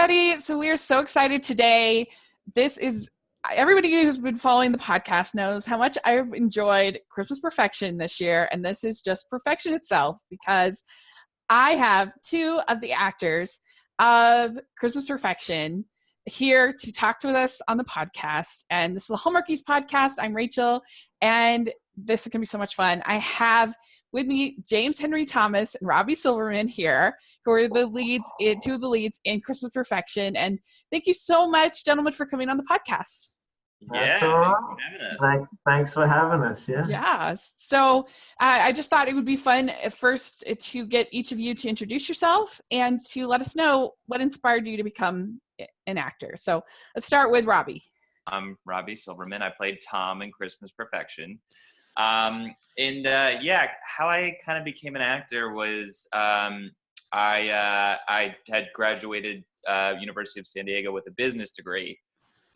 everybody. So we are so excited today. Everybody who's been following the podcast knows how much I've enjoyed Christmas Perfection this year. And this is just perfection itself because I have two of the actors of Christmas Perfection here to talk to us on the podcast. And this is the Hallmarkies podcast. I'm Rachel, and this is going to be so much fun. I have with me James Henri-Thomas and Robbie Silverman here, who are two of the leads in Christmas Perfection. And thank you so much, gentlemen, for coming on the podcast. That's all right. Thanks for having us. Yeah. Yeah. So I just thought it would be fun at first to get each of you to introduce yourself and to let us know what inspired you to become an actor. So let's start with Robbie. I'm Robbie Silverman. I played Tom in Christmas Perfection. How I kind of became an actor was I had graduated University of San Diego with a business degree.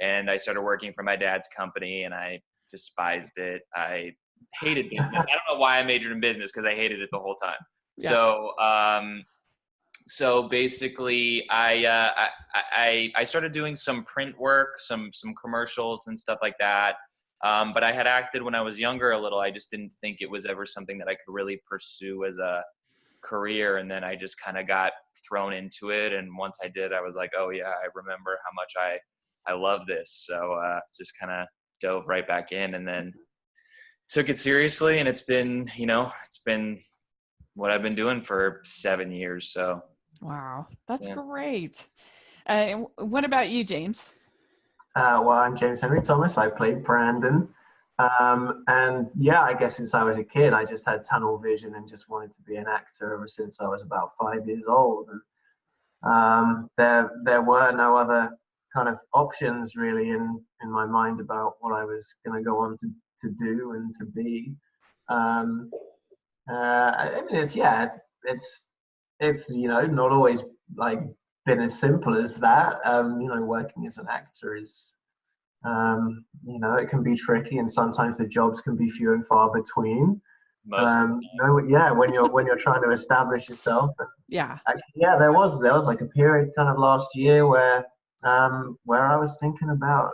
And I started working for my dad's company, and I despised it. I hated business. I don't know why I majored in business, because I hated it the whole time. Yeah. So basically, I started doing some print work, some commercials and stuff like that. But I had acted when I was younger a little. I just didn't think it was ever something that I could really pursue as a career. And then I just kind of got thrown into it. And once I did, I was like, oh yeah, I remember how much I love this. So just kind of dove right back in and then took it seriously. And it's been what I've been doing for 7 years. So. Wow. That's great. What about you, James? Well, I'm James Henri-Thomas. I played Brandon. And yeah, I guess since I was a kid, I just had tunnel vision and just wanted to be an actor ever since I was about 5 years old. And there were no other kind of options really in my mind about what I was going to go on to do and to be. I mean, it's not always like been as simple as that. Working as an actor is, it can be tricky, and sometimes the jobs can be few and far between. When you're trying to establish yourself. Yeah. Actually, there was like a period kind of last year where I was thinking about,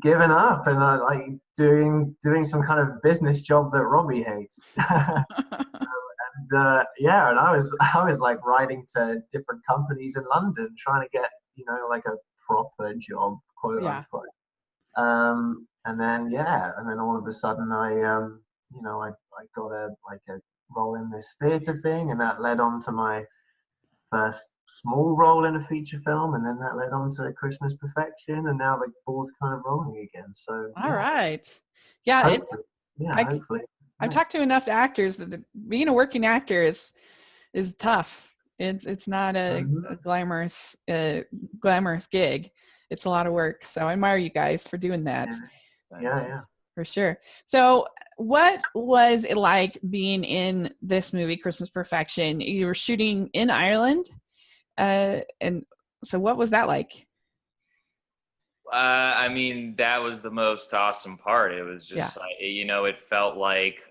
giving up and doing some kind of business job that Robbie hates. And I was like writing to different companies in London trying to get, like a proper job, quote unquote. And then all of a sudden I got a role in this theatre thing, and that led on to my first small role in a feature film, and then that led on to Christmas Perfection, and now the ball's kind of rolling again. So all right. Yeah. Hopefully. I've talked to enough actors that being a working actor is tough. It's not a glamorous gig. It's a lot of work. So I admire you guys for doing that. Yeah. For sure. So what was it like being in this movie, Christmas Perfection? You were shooting in Ireland. And so what was that like? I mean, that was the most awesome part. It was just like, it felt like,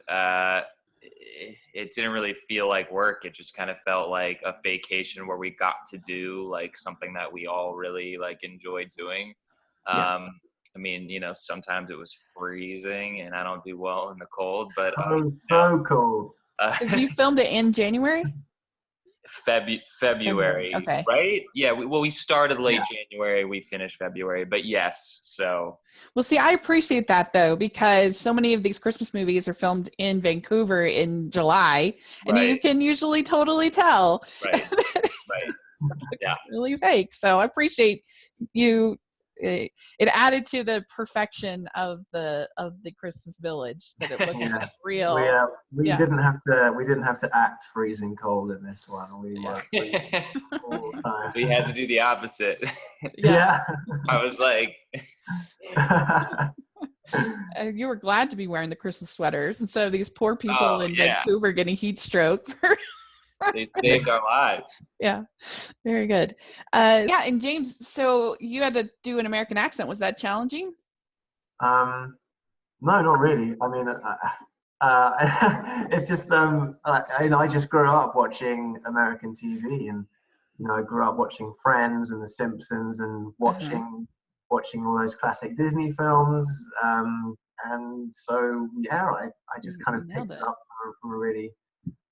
it didn't really feel like work. It just kind of felt like a vacation where we got to do like something that we all really like enjoyed doing. I mean, sometimes it was freezing and I don't do well in the cold, but so cold. You filmed it in January? February, okay. Right? Yeah. We started late January. We finished February, but yes. So. Well, see, I appreciate that though, because so many of these Christmas movies are filmed in Vancouver in July, and you can usually totally tell. Right. It's really fake. So I appreciate you. It added to the perfection of the Christmas Village that it looked real. We didn't have to act freezing cold in this one. We had to do the opposite. Yeah. I was like, you were glad to be wearing the Christmas sweaters instead of these poor people in Vancouver getting heat stroke. They saved our lives. Yeah, very good. And James, so you had to do an American accent. Was that challenging? No, not really. I mean, it's just I just grew up watching American TV, and you know, I grew up watching Friends and The Simpsons and watching all those classic Disney films. And so, yeah, I just kind of picked it up from a really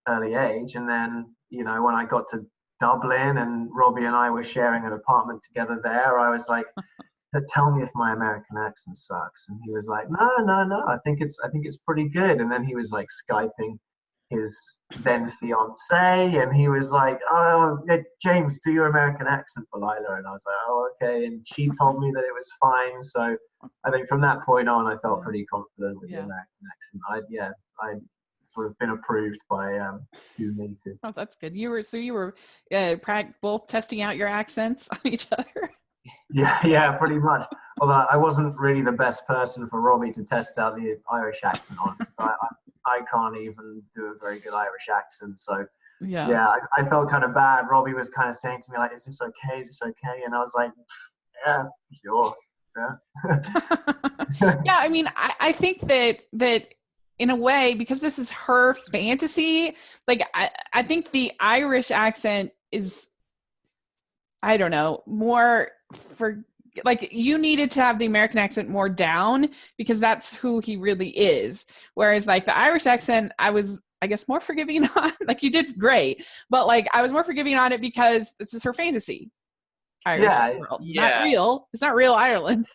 early age. And then, you know, when I got to Dublin and Robbie and I were sharing an apartment together there, I was like, tell me if my American accent sucks. And he was like, no, I think it's pretty good. And then he was like Skyping his then fiance, and he was like, oh, James, do your American accent for Lila. And I was like, oh, okay. And she told me that it was fine. So I think from that point on, I felt pretty confident with the American accent. I'd sort of been approved by two natives. Oh, that's good. You were both testing out your accents on each other. Yeah, pretty much. Although I wasn't really the best person for Robbie to test out the Irish accent on. I can't even do a very good Irish accent. So I felt kind of bad. Robbie was kind of saying to me, like, is this okay? Is this okay? And I was like, yeah, sure. Yeah. Yeah, I mean, I think that in a way, because this is her fantasy, like I think the Irish accent is, I don't know, more for, like, you needed to have the American accent more down because that's who he really is. Whereas like the Irish accent, I was, I guess, more forgiving on. Like, you did great, but like I was more forgiving on it because this is her fantasy. Irish world. Not real. It's not real Ireland.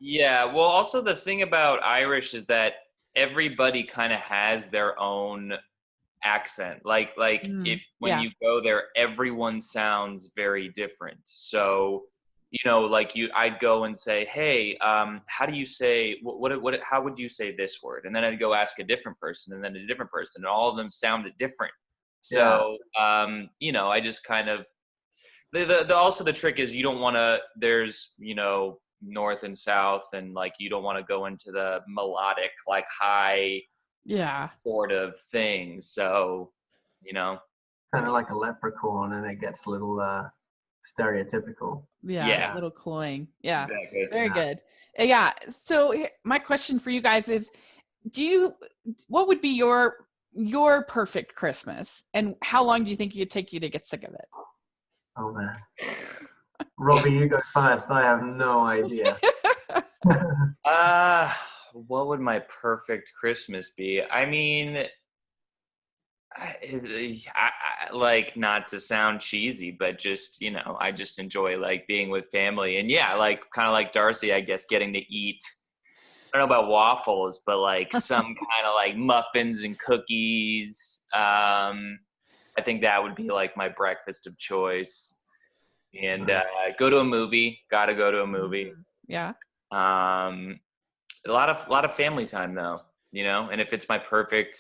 Yeah. Well, also the thing about Irish is that everybody kind of has their own accent. Like if when you go there, everyone sounds very different. So, you know, like I'd go and say, hey, how do you say, how would you say this word? And then I'd go ask a different person and then a different person, and all of them sounded different. So, you know, I just kind of, also the trick is you don't want to, there's, you know, north and south, and like, you don't want to go into the melodic, like high, sort of thing. So, you know, kind of like a leprechaun, and it gets a little, stereotypical. A little cloying. Exactly. Very good. So my question for you guys is, what would be your perfect Christmas, and how long do you think it'd take you to get sick of it? Oh man, Robbie, you go first. I have no idea. What would my perfect Christmas be? I mean, I like, not to sound cheesy, but just, you know, I just enjoy like being with family, and like kind of like Darcy, I guess, getting to eat, I don't know about waffles, but like some kind of like muffins and cookies. I think that would be like my breakfast of choice. And go to a movie. Gotta go to a movie. Yeah. A lot of family time though, you know. And if it's my perfect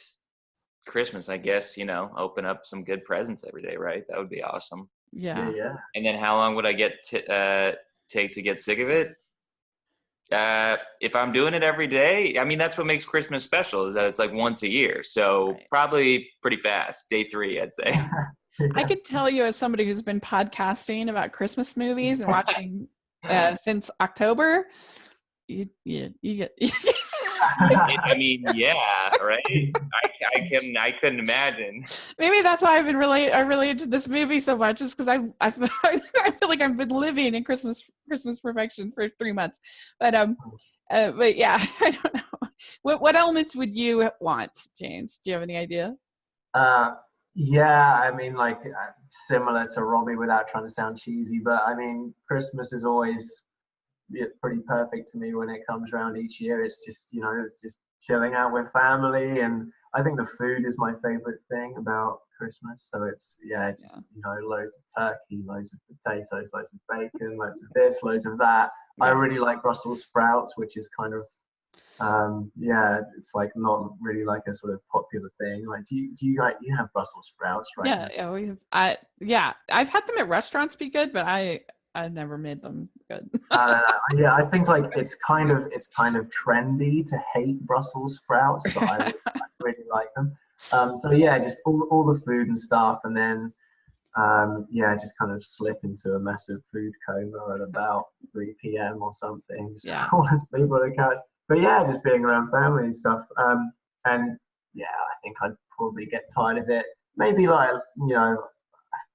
Christmas, I guess, you know, open up some good presents every day, right? That would be awesome. Yeah. And then how long would I take to get sick of it? If I'm doing it every day, I mean, that's what makes Christmas special, is that it's like once a year. So probably pretty fast. Day 3, I'd say. I could tell you, as somebody who's been podcasting about Christmas movies and watching since October, you get. I mean, right? I couldn't imagine. Maybe that's why I related to this movie so much, is because I feel like I've been living in Christmas perfection for 3 months. But yeah, I don't know. What elements would you want, James? Do you have any idea? Yeah, I mean, like, similar to Robbie, without trying to sound cheesy, but I mean, Christmas is always pretty perfect to me when it comes around each year. It's just, you know, it's just chilling out with family, and I think the food is my favorite thing about Christmas. So it's, you know, loads of turkey, loads of potatoes, loads of bacon, loads of this, loads of that. I really like Brussels sprouts, which is kind of, it's like not really like a sort of popular thing. Like, do you have Brussels sprouts, right? Yeah, we have. I've had them at restaurants be good, but I've never made them good. I think like it's kind of trendy to hate Brussels sprouts, but I really like them. So yeah, just all the food and stuff, and then just kind of slip into a massive food coma at about 3 p.m. or something. Just want to sleep on the couch. But yeah, just being around family and stuff. And yeah, I think I'd probably get tired of it. Maybe like, you know,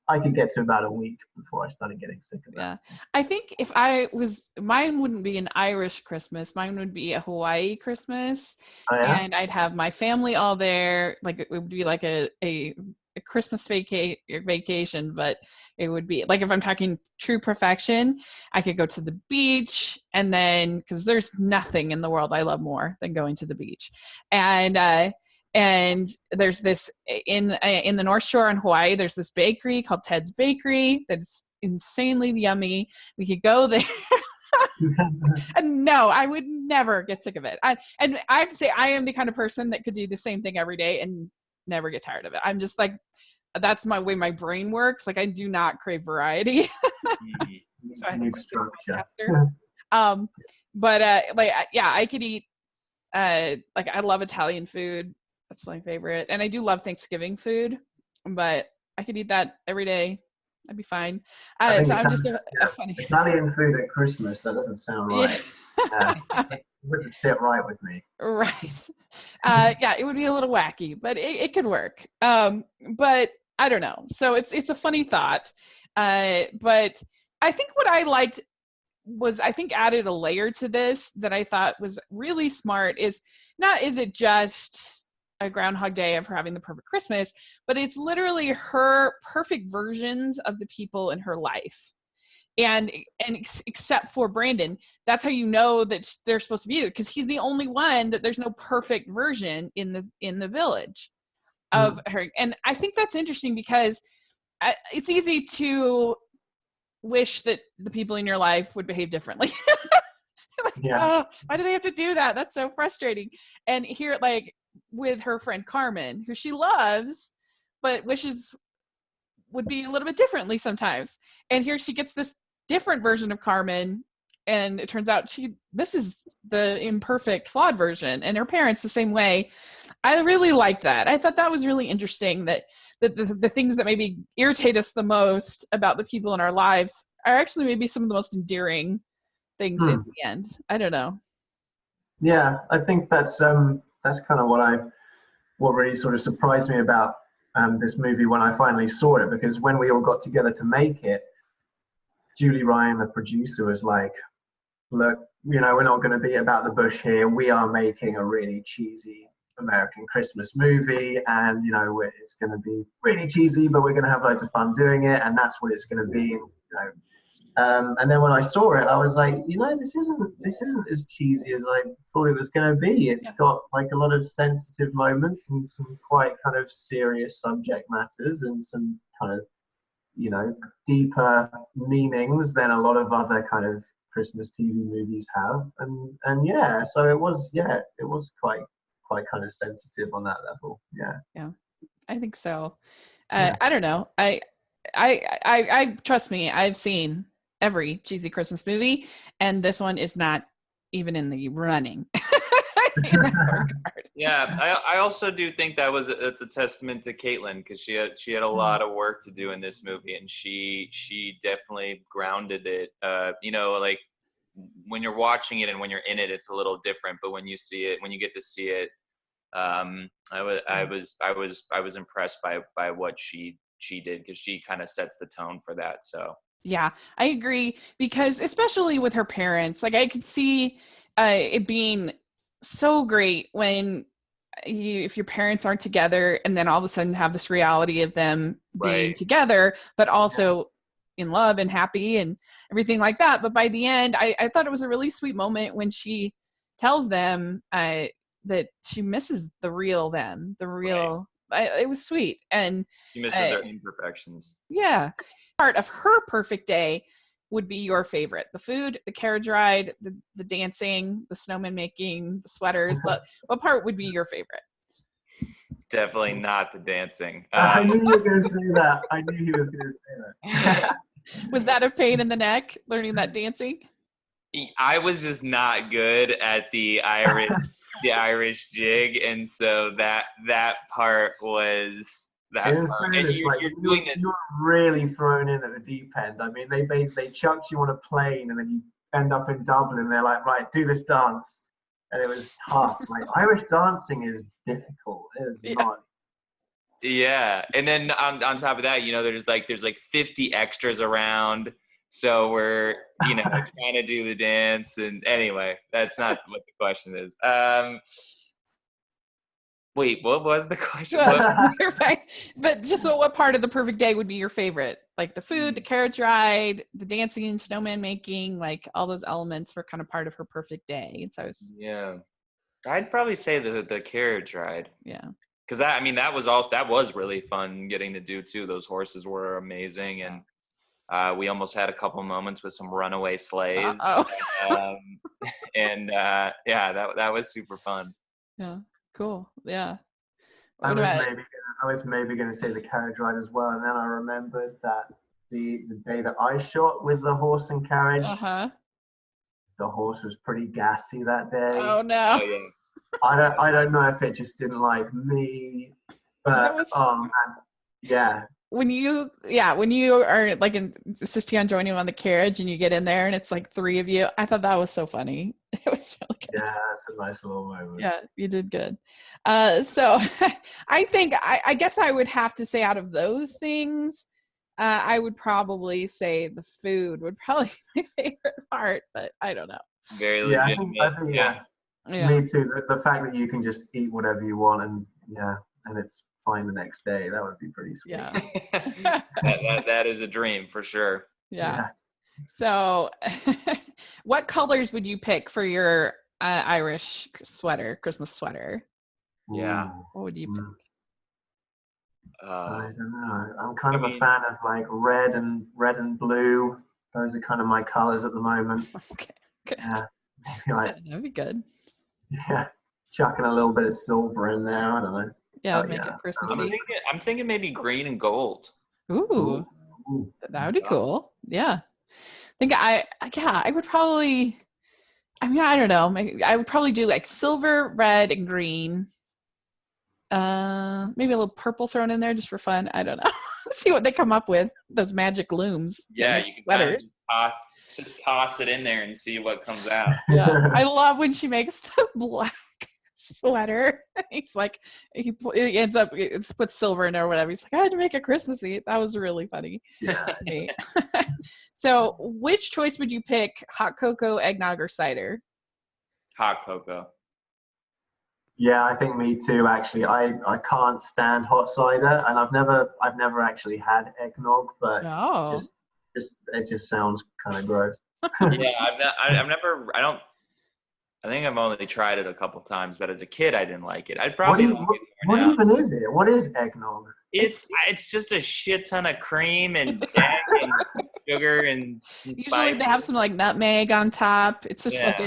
I could get to about a week before I started getting sick of that. Yeah. I think mine wouldn't be an Irish Christmas. Mine would be a Hawaii Christmas. Oh, yeah? And I'd have my family all there. Like it would be like a Christmas vacation, but it would be like, if I'm talking true perfection, I could go to the beach, and then, because there's nothing in the world I love more than going to the beach. And there's this in the North Shore in Hawaii, there's this bakery called Ted's Bakery that's insanely yummy. We could go there. And no, I would never get sick of it. And I have to say, I am the kind of person that could do the same thing every day and never get tired of it. I'm just like, that's my way my brain works. Like, I do not crave variety. So I need structure. But I could eat. Like, I love Italian food. That's my favorite. And I do love Thanksgiving food, but I could eat that every day. I'd be fine. So I'm just a funny. Italian food at Christmas, that doesn't sound right. It wouldn't sit right with me. Right. It would be a little wacky, but it could work. But I don't know. So it's a funny thought. But I think what I liked was, I think, added a layer to this that I thought was really smart is it just a Groundhog Day of her having the perfect Christmas, but it's literally her perfect versions of the people in her life. And except for Brandon, that's how you know that they're supposed to be there, because he's the only one that there's no perfect version in the village of her. And I think that's interesting, because it's easy to wish that the people in your life would behave differently. Why do they have to do that? That's so frustrating. And here, like with her friend Carmen, who she loves, but wishes would be a little bit differently sometimes. And here she gets this different version of Carmen, and it turns out this is the imperfect, flawed version, and her parents the same way. I really liked that. I thought that was really interesting, that the things that maybe irritate us the most about the people in our lives are actually maybe some of the most endearing things in the end. I don't know. Yeah, I think that's kind of what really sort of surprised me about this movie when I finally saw it, because when we all got together to make it, Julie Ryan, the producer, was like, look, we're not going to be about the bush here. We are making a really cheesy American Christmas movie, and it's going to be really cheesy, but we're going to have loads of fun doing it, and that's what it's going to be. And then when I saw it, I was like, this isn't as cheesy as I thought it was going to be. It's got like a lot of sensitive moments and some quite kind of serious subject matters and some kind of deeper meanings than a lot of other kind of Christmas TV movies have. And so it was quite kind of sensitive on that level. Yeah, I think so. I don't know. I trust me, I've seen every cheesy Christmas movie, and this one is not even in the running. In that regard. I also do think it's a testament to Caitlin, because she had a lot of work to do in this movie, and she definitely grounded it. Like when you're watching it and when you're in it, it's a little different, but when you get to see it, I was impressed by what she did, because she kind of sets the tone for that. So yeah, I agree, because especially with her parents, like I could see it being so great when if your parents aren't together, and then all of a sudden have this reality of them being together, but also in love and happy and everything like that. But by the end, I thought it was a really sweet moment when she tells them that she misses the real them, it was sweet. And she misses their imperfections. Yeah. Part of her perfect day would be your favorite? The food, the carriage ride, the dancing, the snowman making, the sweaters. What part would be your favorite? Definitely not the dancing. I knew you were going to say that. I knew he was going to say that. Was that a pain in the neck, learning that dancing? I was just not good at the Irish jig, and so that part was that part. And you're doing this. You're really thrown in at the deep end. I mean, they chucked you on a plane, and then you end up in Dublin, and they're like, right, do this dance. And it was tough. Like, Irish dancing is difficult. It is not. Yeah, and then on top of that, there's like 50 extras around, so we're trying to do the dance. And anyway, that's not what the question is. Wait, what was the question? But just what part of the perfect day would be your favorite? Like the food, the carriage ride, the dancing, snowman making, like all those elements were kind of part of her perfect day. So yeah, I'd probably say the carriage ride. Yeah, because that was really fun getting to do too. Those horses were amazing, and we almost had a couple moments with some runaway sleighs. Yeah, that was super fun. Yeah. Cool. Yeah. I was maybe going to say the carriage ride as well, and then I remembered that the day that I shot with the horse and carriage, the horse was pretty gassy that day. Oh no! Oh, yeah. I don't know if it just didn't like me, but oh man, yeah. When you are like insisting on joining on the carriage and you get in there and it's like 3 of you, I thought that was so funny. It was really good. Yeah, that's a nice little moment. Yeah, you did good. So I think I guess I would have to say out of those things, I would probably say the food would probably be my favorite part, but I don't know. Very legitimate. I think yeah. Me too. The fact that you can just eat whatever you want and it's fine the next day, that would be pretty sweet. Yeah. that is a dream for sure. Yeah. So what colors would you pick for your Irish Christmas sweater? Yeah. What would you pick? I don't know. I'm kind of a fan of like red and blue. Those are kind of my colors at the moment. Okay. Good. That'd be good. Yeah. Chucking a little bit of silver in there. I don't know. Yeah, make it Christmassy. I'm thinking maybe green and gold. Ooh. That would be cool. Yeah. I would probably, I don't know. I would probably do like silver, red, and green. Maybe a little purple thrown in there just for fun. I don't know. See what they come up with. Those magic looms. Yeah, you can sweaters. Just toss it in there and see what comes out. Yeah. I love when she makes the black sweater. He's like, he ends up, puts silver in there or whatever. He's like, I had to make it Christmassy. That was really funny. Yeah. So which choice would you pick? Hot cocoa, eggnog, or cider? Hot cocoa. Yeah, I think me too. Actually, I can't stand hot cider, and I've never actually had eggnog, but it just sounds kind of gross. Yeah, I think I've only tried it a couple times, but as a kid, I didn't like it. I'd probably what even is it? What is eggnog? It's just a shit ton of cream and egg and sugar and usually they have some like nutmeg on top. It's just like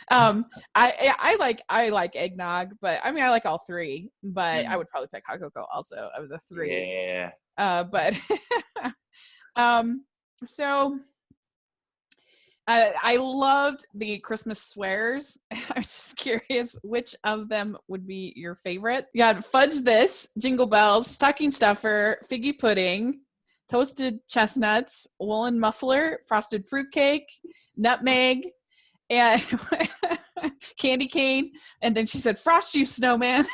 I like eggnog, but I like all three, but I would probably pick hot cocoa also of the three. Yeah. But so I loved the Christmas swears. I'm just curious which of them would be your favorite. You got Fudge This, Jingle Bells, Stocking Stuffer, Figgy Pudding, Toasted Chestnuts, Woolen Muffler, Frosted Fruitcake, Nutmeg, and Candy Cane. And then she said, Frost You Snowman.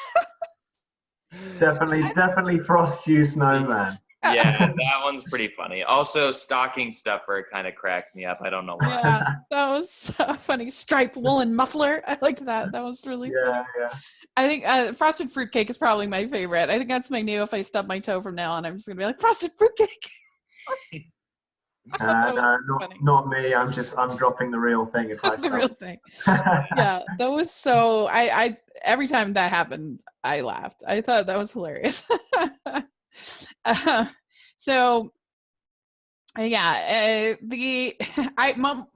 Definitely Frost You Snowman. Yeah, that one's pretty funny. Also, Stocking Stuffer kind of cracked me up. I don't know why. Yeah, that was so funny. Striped Woolen Muffler. I liked that. That was really funny. Yeah. I think Frosted Fruitcake is probably my favorite. I think that's my new, if I stub my toe from now on, I'm just going to be like, Frosted Fruitcake. No, not me. I'm dropping the real thing if I stop. The real thing. Yeah, that was so, I every time that happened, I laughed. I thought that was hilarious. One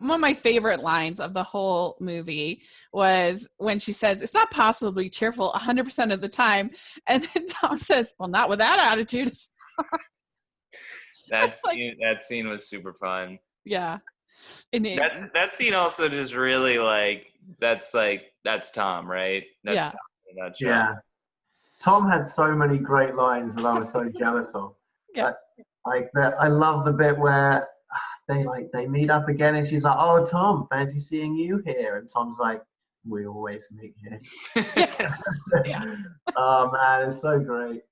of my favorite lines of the whole movie was when she says, it's not possible to be cheerful 100% of the time. And then Tom says, well, not with that attitude. That scene was super fun. Yeah. And that scene also just really that's Tom, right? That's Tom. That's right. Yeah. Tom had so many great lines that I was so jealous of. Yeah. I love the bit where they meet up again and she's like, oh, Tom, fancy seeing you here. And Tom's like, we always meet here. Yeah. Oh man, it's so great.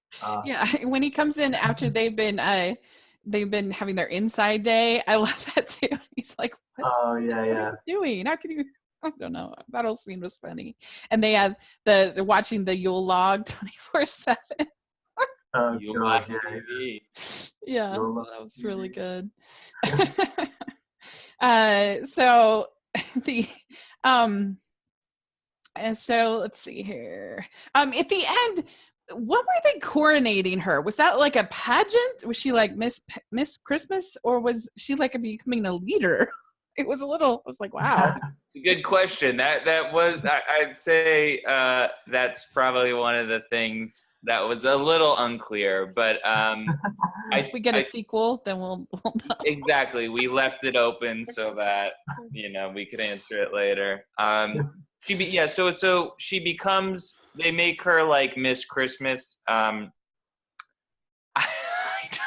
Yeah, when he comes in after they've been having their inside day, I love that too. He's like, what are you doing? How can you? I don't know. That whole scene was funny. And they have they're watching the Yule log 24/7. Oh gosh, yeah, that was really good. So the so let's see here. At the end, what were they coronating her? Was that like a pageant? Was she like Miss Christmas, or was she like becoming a leader? It was I was like, wow. Good question. That was, I'd say that's probably one of the things that was a little unclear, but if we get a sequel, then we'll know. Exactly. We left it open so that, we could answer it later. So she becomes, they make her like Miss Christmas. I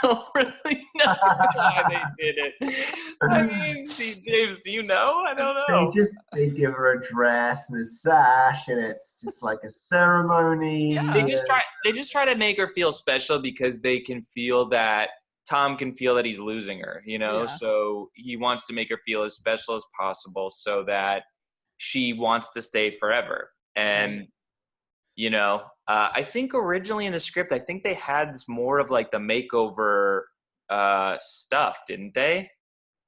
don't really know why they did it. I mean, James, do you know? I don't know. They give her a dress and a sash, and it's just like a ceremony. Yeah. They just try to make her feel special because they can feel that Tom can feel that he's losing her, So he wants to make her feel as special as possible so that she wants to stay forever. And I think originally in the script, I think they had more of like the makeover stuff, didn't they?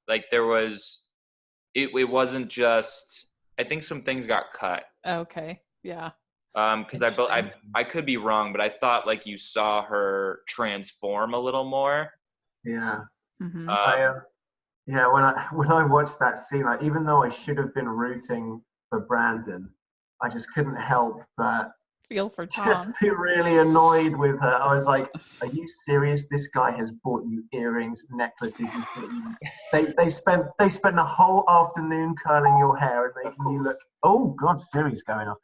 Like there was, it wasn't just, I think some things got cut. Okay. Yeah. Because I could be wrong, but I thought like you saw her transform a little more. Yeah. Mm-hmm. When I watched that scene, like even though I should have been rooting for Brandon, I just couldn't help but feel for Tom. Just be really annoyed with her. I was like, "Are you serious? This guy has bought you earrings, necklaces. They spent the whole afternoon curling your hair and making you look. Oh God, Siri's going off.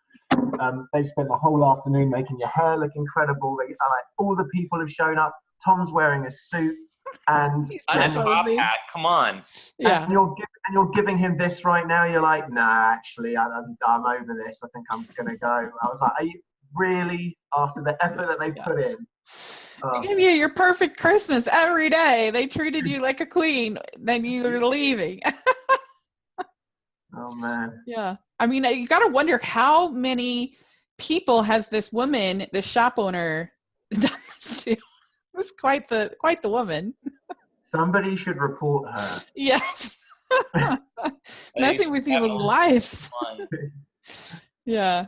They spent the whole afternoon making your hair look incredible. All the people have shown up. Tom's wearing a suit and a top hat. Come on. Yeah. And you're giving him this right now. You're like, nah, actually, I'm over this. I think I'm gonna go. I was like, are you really, after the effort that they put in? They give you your perfect Christmas every day. They treated you like a queen. Then you're leaving. Oh man. Yeah. I mean, you got to wonder how many people has this woman, the shop owner, done this to. This is quite the woman. Somebody should report her. Yes. Messing with people's lives. Yeah.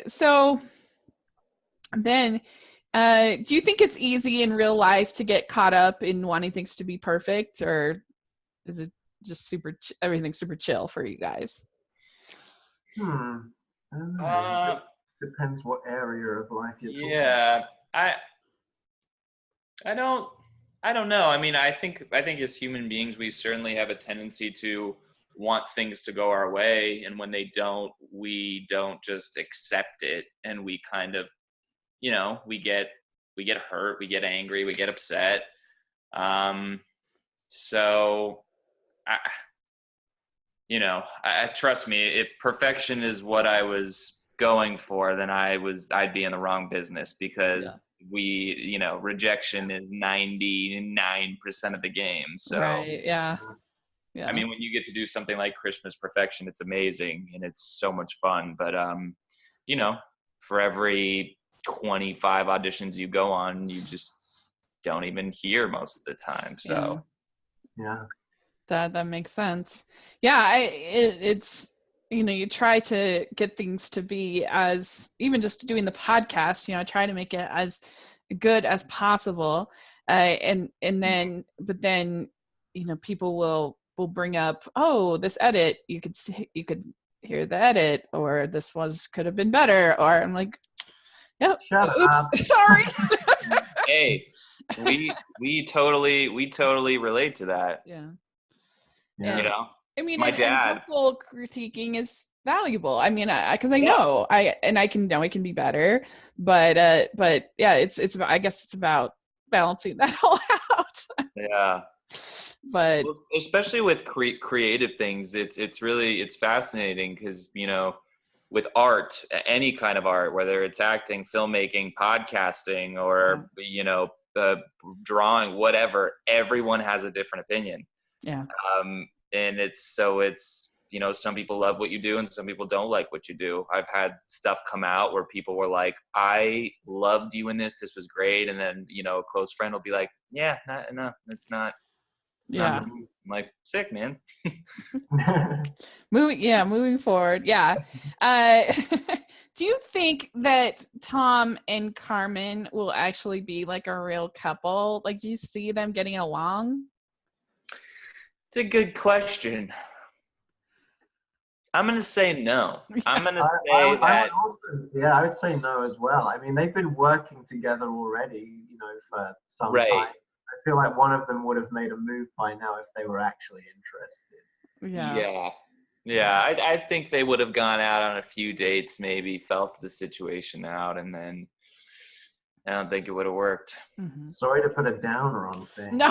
So then, do you think it's easy in real life to get caught up in wanting things to be perfect, or is it just everything's super chill for you guys? I don't know. Depends what area of life you're talking about. Yeah, I don't know. I mean, I think as human beings, we certainly have a tendency to want things to go our way, and when they don't, we don't just accept it, and we kind of, we get hurt, we get angry, we get upset. So trust me, if perfection is what I was going for, then I'd be in the wrong business, because rejection is 99% of the game. So right, yeah. I mean, when you get to do something like Christmas Perfection, it's amazing and it's so much fun. But for every 25 auditions you go on, you just don't even hear most of the time. So yeah. That makes sense. Yeah, it's you try to get things to be as, even just doing the podcast, I try to make it as good as possible. But then people will bring up, oh, this edit, you could hear the edit, or this could have been better, or I'm like, yep, oops, sorry. Hey, we totally relate to that. Yeah. I mean, my dad. helpful critiquing is valuable. I mean, because I know I can know it can be better, but yeah, it's I guess it's about balancing that all out. Yeah. but well, especially with creative things, it's fascinating because, with art, any kind of art, whether it's acting, filmmaking, podcasting, or drawing, whatever, everyone has a different opinion. Yeah. And it's some people love what you do and some people don't like what you do. I've had stuff come out where people were like, I loved you in this was great, and then a close friend will be like, yeah, no, it's not. Yeah. I'm like, sick, man. Moving forward. Yeah. Do you think that Tom and Carmen will actually be like a real couple? Like, do you see them getting along? It's a good question. I'm going to say no. I'm going to say that. I would say no as well. I mean, they've been working together already, for some Right. time. I feel like one of them would have made a move by now if they were actually interested. Yeah. I think they would have gone out on a few dates, maybe felt the situation out, and then I don't think it would have worked. Mm-hmm. Sorry to put a downer on things. No.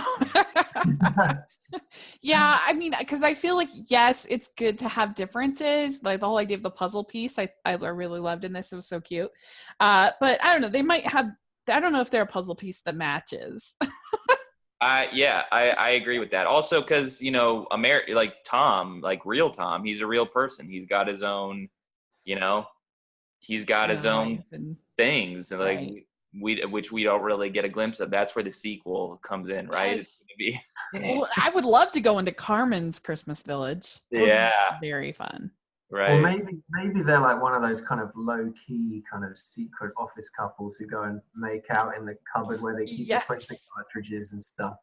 Yeah, I mean, because I feel like, yes, it's good to have differences. Like the whole idea of the puzzle piece, I really loved in this. It was so cute. But I don't know. They might have. I don't know if they're a puzzle piece that matches. I agree with that. Also, because like Tom, like real Tom, he's a real person. He's got his own, he's got his own things, and like. Right. Which we don't really get a glimpse of. That's where the sequel comes in, right? Yes. It's Well, I would love to go into Carmen's Christmas Village. Yeah. Very fun. Right. Or maybe they're like one of those kind of low-key kind of secret office couples who go and make out in the cupboard where they keep the printing cartridges and stuff.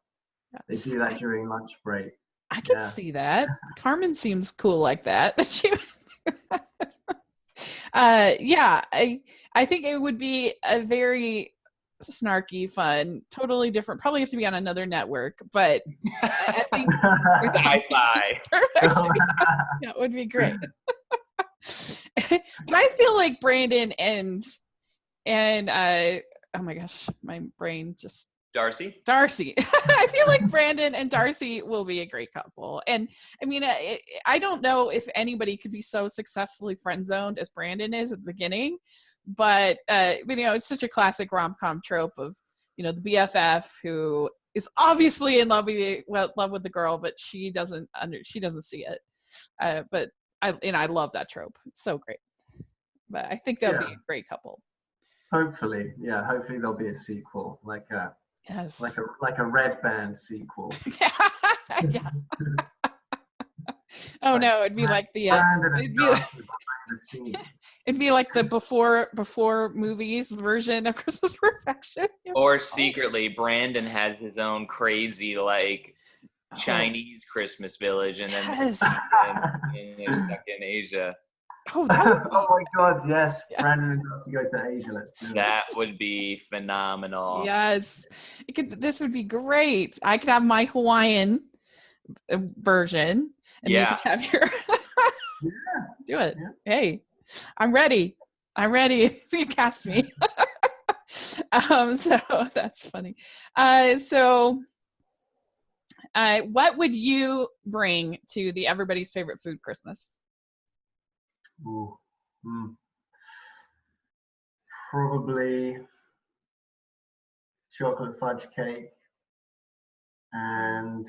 Yeah. They do that during lunch break. I could see that. Carmen seems cool like that. I think it would be a very snarky, fun, totally different. Probably have to be on another network, but I think Hi-Fi. That would be great. But I feel like Brandon and oh my gosh, my brain just Darcy. I feel like Brandon and Darcy will be a great couple. And I mean, I don't know if anybody could be so successfully friend zoned as Brandon is at the beginning, but it's such a classic rom-com trope of, the BFF who is obviously in love with the girl, but she doesn't see it. But I love that trope. It's so great. But I think they'll be a great couple. Hopefully there'll be a sequel, like a Red Band sequel. Yeah. Oh no, it'd be like the it'd be like the before movies version of Christmas Perfection. Or secretly, Brandon has his own crazy Chinese Christmas village, and then they're stuck in Asia. Oh my God, yes. Yeah. Brandon and Darcy go to Asia. Let's do that. Would be phenomenal. Yes. This would be great. I could have my Hawaiian version, and you could have your do it. Yeah. Hey, I'm ready. You cast me. So that's funny. What would you bring to the everybody's favorite food Christmas? Ooh. Probably chocolate fudge cake, and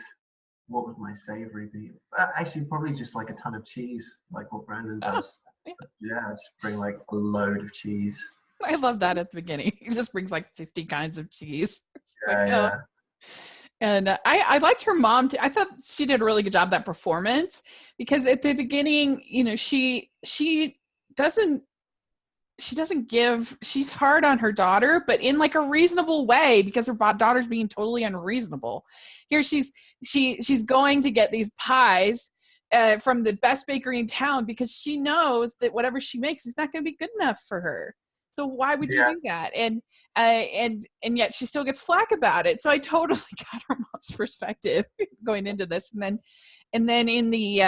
what would my savory be? Actually, probably just like a ton of cheese, like what Brandon does. Just bring like a load of cheese. I love that at the beginning. He just brings like 50 kinds of cheese. And I liked her mom too. I thought she did a really good job of that performance, because at the beginning, she doesn't give, she's hard on her daughter, but in like a reasonable way, because her daughter's being totally unreasonable. Here she's going to get these pies from the best bakery in town, because she knows that whatever she makes is not going to be good enough for her. So why would you do that? And yet she still gets flack about it. So I totally got her mom's perspective going into this. And then in the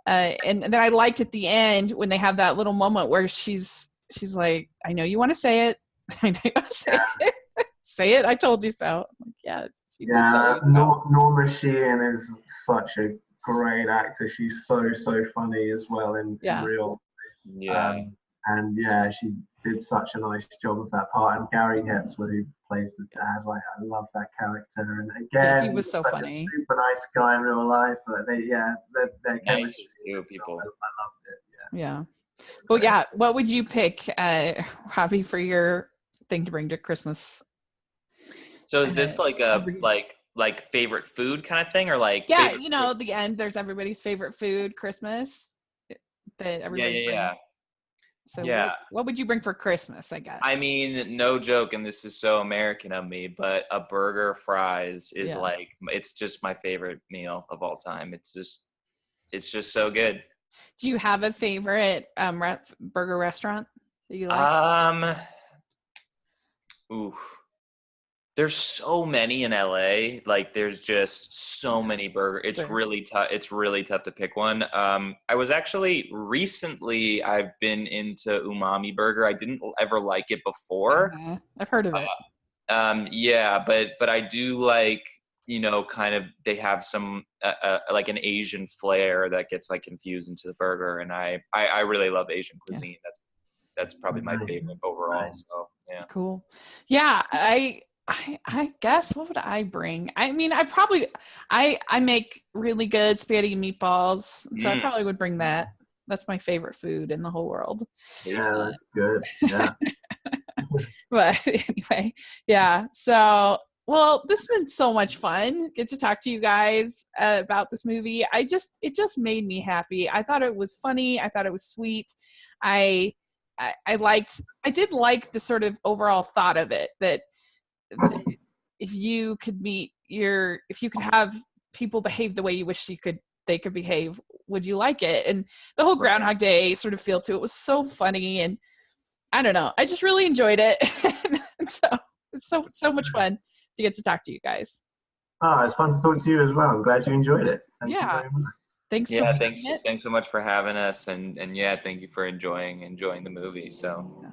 and then I liked at the end when they have that little moment where she's like, I know you want to say it. I know you want to say it. Say it. I told you so. I'm like, yeah, She did play well. Norma Sheehan is such a great actor. She's so funny as well in real. Yeah. And yeah, she did such a nice job of that part. And Gary Hetzler, who plays the dad, like I love that character. And again, he was so such funny. A super nice guy in real life. Their chemistry. People. I loved it. Yeah. Well, yeah. What would you pick, Robbie, for your thing to bring to Christmas? So is this like a like favorite food kind of thing, or like the end? There's everybody's favorite food, Christmas. That everybody brings. So what would you bring for Christmas, I guess? I mean, no joke, and this is so American of me, but a burger fries is like, it's just my favorite meal of all time. It's just so good. Do you have a favorite burger restaurant that you like? There's so many in LA. Like there's just so many burgers. It's really tough. It's really tough to pick one. I was actually recently, I've been into Umami Burger. I didn't ever like it before. I've heard of it. But I do like, kind of, they have some like an Asian flair that gets like infused into the burger. And I really love Asian cuisine. That's probably my favorite overall. So yeah. Cool. Yeah. I guess, what would I bring? I mean, I make really good spaghetti and meatballs, so I probably would bring that. That's my favorite food in the whole world. Yeah, that's good. Yeah. But anyway, yeah. So, well, this has been so much fun. Get to talk to you guys about this movie. It just made me happy. I thought it was funny. I thought it was sweet. I did like the sort of overall thought of it, that if you could have people behave the way you wish they could behave, would you like it? And the whole Groundhog Day sort of feel to it was so funny, and I don't know, I just really enjoyed it. And so it's so much fun to get to talk to you guys. It's fun to talk to you as well. I'm glad you enjoyed it. Thank you very much. Thanks. Thanks so much for having us, and thank you for enjoying the movie. So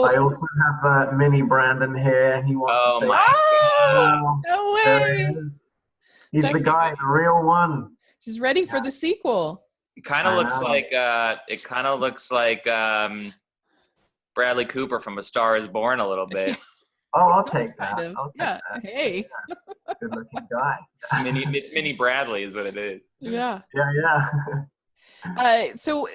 I also have mini Brandon here. He wants to say, no way! He's the guy, the real one. She's ready for the sequel. It kind of looks like Bradley Cooper from A Star Is Born a little bit. Oh, I'll take that. That. Hey. Yeah. Good looking guy. It's Mini Bradley is what it is. Yeah. Yeah. So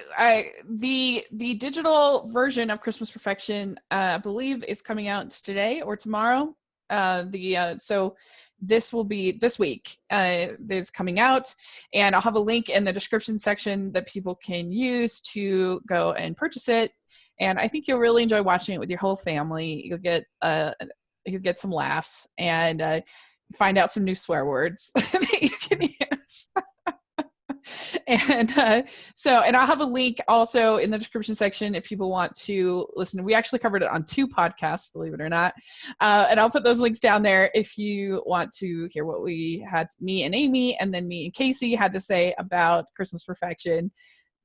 the digital version of Christmas Perfection, I believe, is coming out today or tomorrow. So this will be this week. This coming out, and I'll have a link in the description section that people can use to go and purchase it. And I think you'll really enjoy watching it with your whole family. You'll get some laughs and find out some new swear words that you can use. And and I'll have a link also in the description section if people want to listen. We actually covered it on 2 podcasts, believe it or not. And I'll put those links down there if you want to hear what we had, me and Amy, and then me and Casey had to say about Christmas Perfection.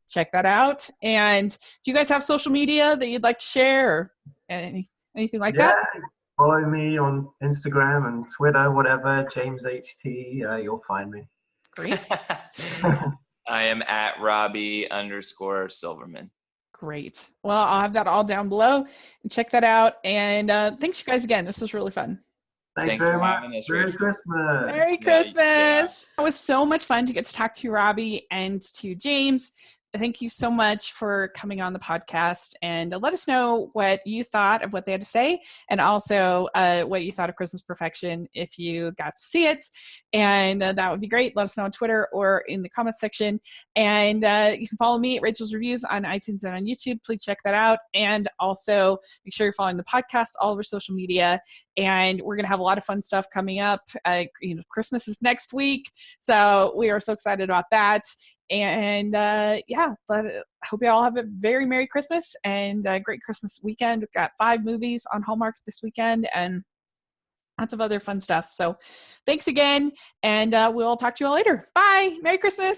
Check that out. And do you guys have social media that you'd like to share, or anything like that? Follow me on Instagram and Twitter, whatever, James HT, you'll find me. Great. I am at Robbie_Silverman. Great. Well, I'll have that all down below, and check that out. And thanks, you guys, again. This was really fun. Thanks very much. Merry Christmas. Merry Christmas. It was so much fun to get to talk to Robbie and to James. Thank you so much for coming on the podcast, and let us know what you thought of what they had to say, and also what you thought of Christmas Perfection if you got to see it. And that would be great. Let us know on Twitter or in the comments section. And you can follow me at Rachel's Reviews on iTunes and on YouTube. Please check that out. And also make sure you're following the podcast, all over social media. And we're going to have a lot of fun stuff coming up. Christmas is next week, so we are so excited about that. And I hope you all have a very Merry Christmas and a great Christmas weekend. We've got 5 movies on Hallmark this weekend and lots of other fun stuff. So thanks again, and we'll talk to you all later. Bye. Merry Christmas.